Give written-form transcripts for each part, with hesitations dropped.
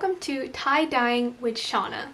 welcome to tie-dyeing with Chaunna.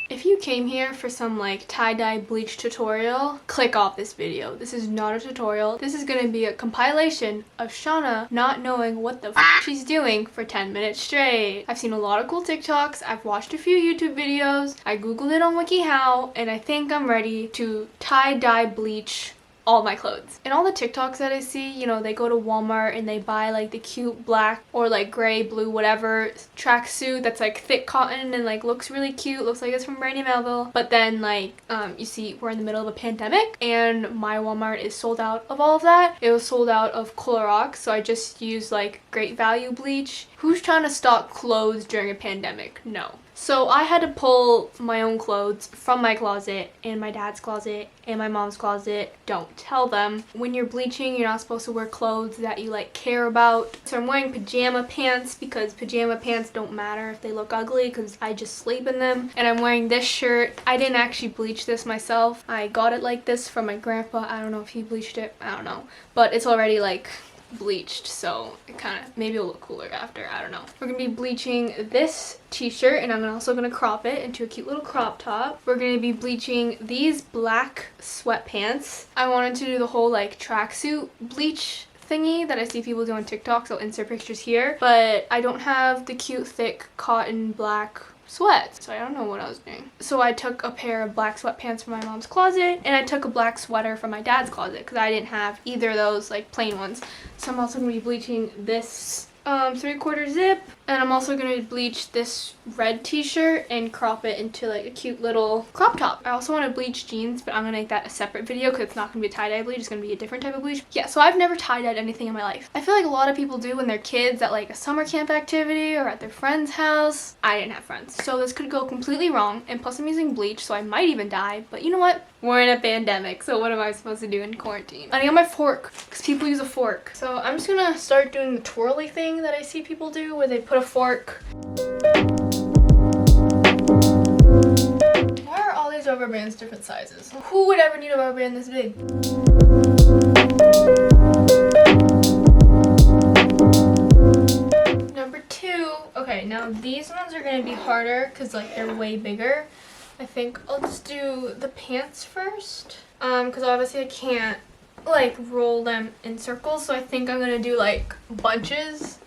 If you came here for some like tie-dye bleach tutorial, click off this video. This is not a tutorial. This is going to be a compilation of Chaunna not knowing what the f she's doing for 10 minutes straight. I've seen a lot of cool TikToks, I've watched a few YouTube videos, I googled it on WikiHow, and I think I'm ready to tie-dye bleach all my clothes. And all the TikToks that I see, you know, they go to Walmart and they buy like the cute black or like gray, blue, whatever tracksuit that's like thick cotton and like looks really cute, looks like it's from Brandy Melville. But then like you see we're in the middle of a pandemic and my Walmart is sold out of all of that. It was sold out of Clorox, so I just used like Great Value bleach. Who's trying to stock clothes during a pandemic? No. So I had to pull my own clothes from my closet and my dad's closet and my mom's closet. Don't tell them. When you're bleaching, you're not supposed to wear clothes that you like care about. So I'm wearing pajama pants because pajama pants don't matter if they look ugly because I just sleep in them. And I'm wearing this shirt. I didn't actually bleach this myself. I got it like this from my grandpa. I don't know if he bleached it. I don't know. But it's already like bleached, so it kind of maybe it'll look cooler after. I don't know. We're gonna be bleaching this t-shirt and I'm also gonna crop it into a cute little crop top. We're gonna be bleaching these black sweatpants. I wanted to do the whole like tracksuit bleach thingy that I see people do on TikTok, so I'll insert pictures here, but I don't have the cute thick cotton black sweats, so I don't know what I was doing. So I took a pair of black sweatpants from my mom's closet and I took a black sweater from my dad's closet because I didn't have either of those like plain ones. So I'm also going to be bleaching this 3/4 zip, and I'm also going to bleach this red t-shirt and crop it into like a cute little crop top. I also want to bleach jeans, but I'm going to make that a separate video because it's not going to be a tie-dye bleach, it's going to be a different type of bleach. Yeah, so I've never tie-dyed anything in my life. I feel like a lot of people do when they're kids at like a summer camp activity or at their friend's house. I didn't have friends, so this could go completely wrong, and plus I'm using bleach, so I might even die, but you know what? We're in a pandemic, so what am I supposed to do in quarantine? I got my fork, because people use a fork. So I'm just gonna start doing the twirly thing that I see people do, where they put a fork. Why are all these rubber bands different sizes? Who would ever need a rubber band this big? Number 2. Okay, now these ones are gonna be harder, because like they're way bigger. I think I'll just do the pants first, because obviously I can't like roll them in circles, so I think I'm gonna do like bunches.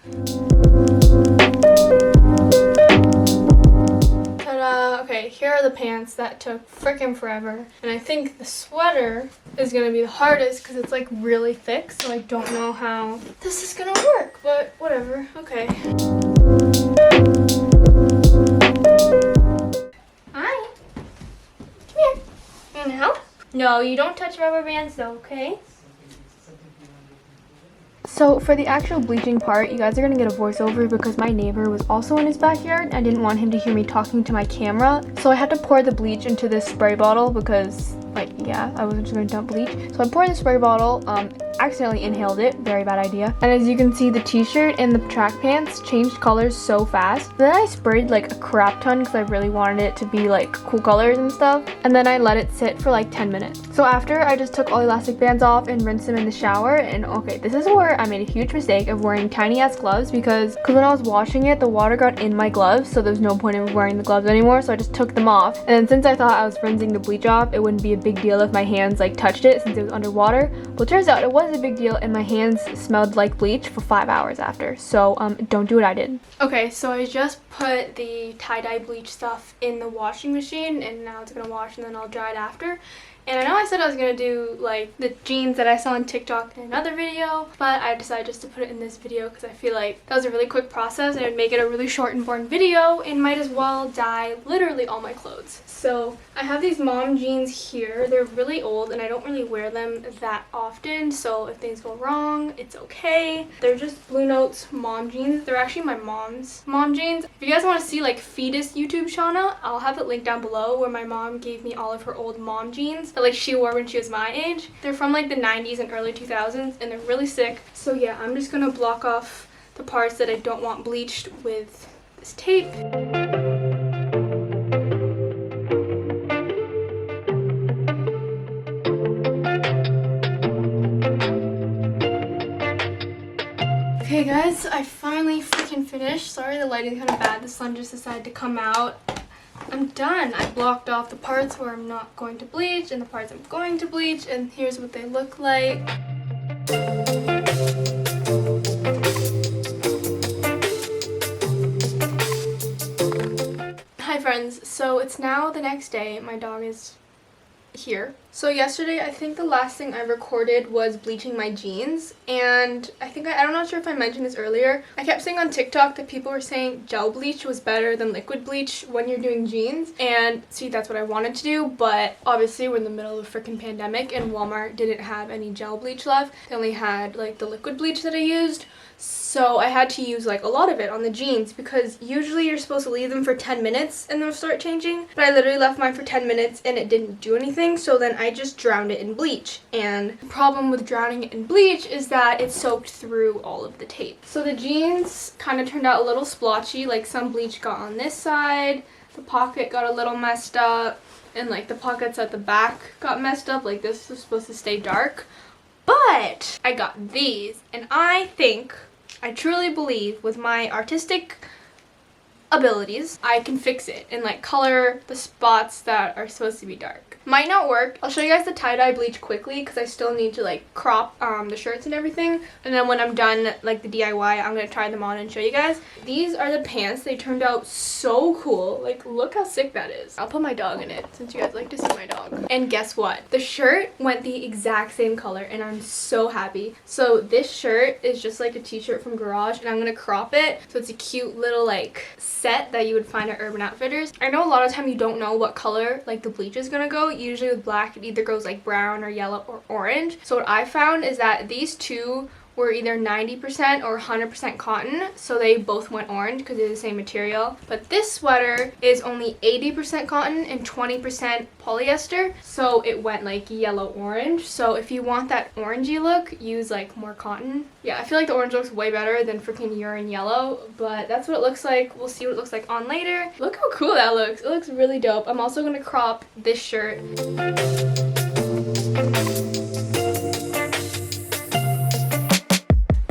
Ta-da! Okay, here are the pants. That took freaking forever, and I think the sweater is gonna be the hardest because it's like really thick, so I don't know how this is gonna work, but whatever. Okay. Help? No, you don't touch rubber bands though, okay? So for the actual bleaching part, you guys are going to get a voiceover because my neighbor was also in his backyard. I didn't want him to hear me talking to my camera. So I had to pour the bleach into this spray bottle because, like, yeah, I wasn't just going to dump bleach. So I poured the spray bottle, accidentally inhaled it, very bad idea. And as you can see, the t-shirt and the track pants changed colors so fast. Then I sprayed like a crap ton because I really wanted it to be like cool colors and stuff. And then I let it sit for like 10 minutes. So after, I just took all the elastic bands off and rinsed them in the shower. And okay, this is where I made a huge mistake of wearing tiny ass gloves because when I was washing it, the water got in my gloves, so there was no point in wearing the gloves anymore, so I just took them off. And then since I thought I was rinsing the bleach off, it wouldn't be a big deal if my hands like touched it since it was underwater. But it turns out it was a big deal and my hands smelled like bleach for 5 hours after. So don't do what I did. Okay, so I just put the tie-dye bleach stuff in the washing machine and now it's gonna wash and then I'll dry it after. And I know I said I was going to do like the jeans that I saw on TikTok in another video, but I decided just to put it in this video because I feel like that was a really quick process and it would make it a really short and boring video and might as well dye literally all my clothes. So I have these mom jeans here. They're really old and I don't really wear them that often, so if things go wrong, it's okay. They're just Blue Notes mom jeans. They're actually my mom's mom jeans. If you guys want to see like fetus YouTube Chaunna, I'll have it linked down below where my mom gave me all of her old mom jeans that like she wore when she was my age. They're from like the 90s and early 2000s and they're really sick. So yeah, I'm just gonna block off the parts that I don't want bleached with this tape. Okay guys, I finally finally freaking finished. Sorry the lighting's kind of bad. The sun just decided to come out. I'm done. I blocked off the parts where I'm not going to bleach and the parts I'm going to bleach, and here's what they look like. Hi friends, so it's now the next day. My dog is here. So yesterday, I think the last thing I recorded was bleaching my jeans, and I'm not sure if I mentioned this earlier. I kept saying on TikTok that people were saying gel bleach was better than liquid bleach when you're doing jeans, and see, that's what I wanted to do, but obviously we're in the middle of a freaking pandemic and Walmart didn't have any gel bleach left. They only had like the liquid bleach that I used. So I had to use like a lot of it on the jeans because usually you're supposed to leave them for 10 minutes and they'll start changing. But I literally left mine for 10 minutes and it didn't do anything. So then I just drowned it in bleach. And the problem with drowning it in bleach is that it soaked through all of the tape. So the jeans kind of turned out a little splotchy. Like some bleach got on this side. The pocket got a little messed up. And like the pockets at the back got messed up. Like this was supposed to stay dark. But I got these and I truly believe with my artistic abilities, I can fix it and like color the spots that are supposed to be dark. Might not work. I'll show you guys the tie-dye bleach quickly because I still need to like crop the shirts and everything. And then when I'm done like the DIY, I'm going to try them on and show you guys. These are the pants. They turned out so cool. Like look how sick that is. I'll put my dog in it since you guys like to see my dog. And guess what? The shirt went the exact same color and I'm so happy. So this shirt is just like a t-shirt from Garage and I'm going to crop it. So it's a cute little like set that you would find at Urban Outfitters. I know a lot of time you don't know what color like the bleach is going to go. Usually with black it either goes like brown or yellow or orange. So what I found is that these two were either 90% or 100% cotton, so they both went orange because they're the same material. But this sweater is only 80% cotton and 20% polyester, so it went like yellow-orange. So if you want that orangey look, use like more cotton. Yeah, I feel like the orange looks way better than freaking urine yellow, but that's what it looks like. We'll see what it looks like on later. Look how cool that looks. It looks really dope. I'm also going to crop this shirt.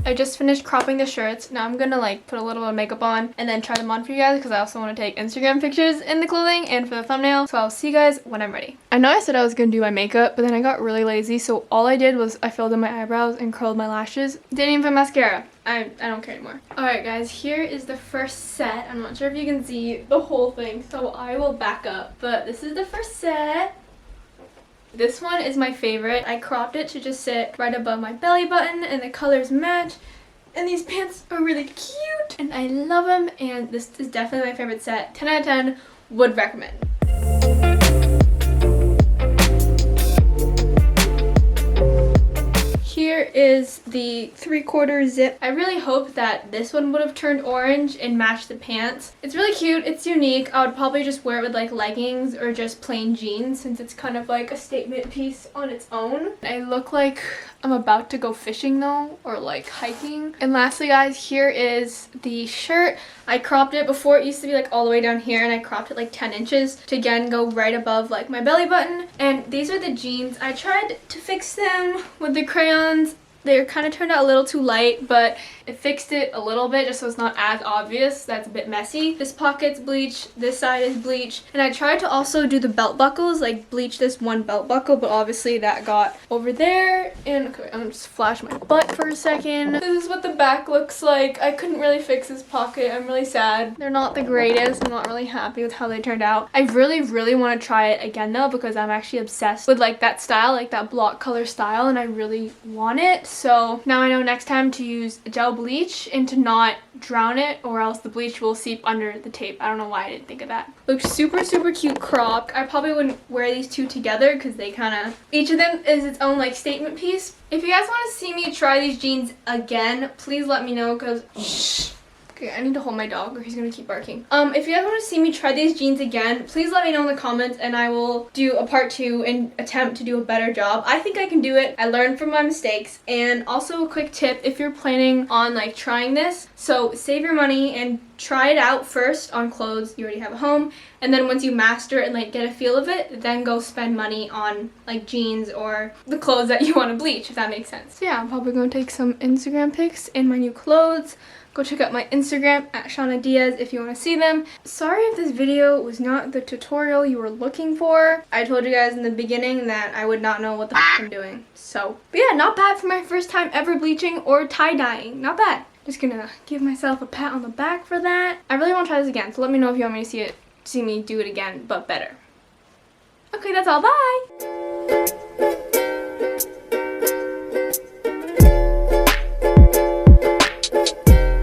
I just finished cropping the shirts. Now I'm gonna like put a little bit of makeup on and then try them on for you guys because I also want to take Instagram pictures in the clothing and for the thumbnail. So I'll see you guys when I'm ready. I know I said I was gonna do my makeup, but then I got really lazy. So all I did was I filled in my eyebrows and curled my lashes. Didn't even put mascara. I don't care anymore. Alright guys, here is the first set. I'm not sure if you can see the whole thing, so I will back up. But this is the first set. This one is my favorite. I cropped it to just sit right above my belly button and the colors match. And these pants are really cute and I love them, and this is definitely my favorite set. 10 out of 10, would recommend. Here is the 3/4 zip. I really hope that this one would have turned orange and matched the pants. It's really cute. It's unique. I would probably just wear it with like leggings or just plain jeans since it's kind of like a statement piece on its own. I look like I'm about to go fishing though, or like hiking. And lastly guys, here is the shirt. I cropped it. Before it used to be like all the way down here and I cropped it like 10 inches to again go right above like my belly button. And these are the jeans. I tried to fix them with the crayons. They kind of turned out a little too light, but it fixed it a little bit just so it's not as obvious. That's a bit messy. This pocket's bleached, this side is bleached, and I tried to also do the belt buckles, like bleach this one belt buckle, but obviously that got over there. And okay, I'm gonna just flash my butt for a second. This is what the back looks like. I couldn't really fix this pocket. I'm really sad. They're not the greatest. I'm not really happy with how they turned out. I really want to try it again though because I'm actually obsessed with like that style, like that block color style, and I really want it. So now I know next time to use gel bleach and to not drown it or else the bleach will seep under the tape. I don't know why I didn't think of that. Looks super cute cropped. I probably wouldn't wear these two together because they kind of, each of them is its own like statement piece. If you guys want to see me try these jeans again, please let me know because shh. Okay, I need to hold my dog or he's gonna keep barking. If you guys want to see me try these jeans again, please let me know in the comments and I will do a part 2 and attempt to do a better job. I think I can do it. I learned from my mistakes. And also a quick tip if you're planning on like trying this, so save your money and try it out first on clothes you already have at home, and then once you master it and like get a feel of it, then go spend money on like jeans or the clothes that you want to bleach, if that makes sense. So yeah, I'm probably going to take some Instagram pics in my new clothes. Go check out my Instagram at chaunnadiaz if you want to see them. Sorry if this video was not the tutorial you were looking for. I told you guys in the beginning that I would not know what the f I'm doing. So, but yeah, not bad for my first time ever bleaching or tie-dyeing. Not bad. Just gonna give myself a pat on the back for that. I really want to try this again, so let me know if you want me to see me do it again, but better. Okay, that's all. Bye!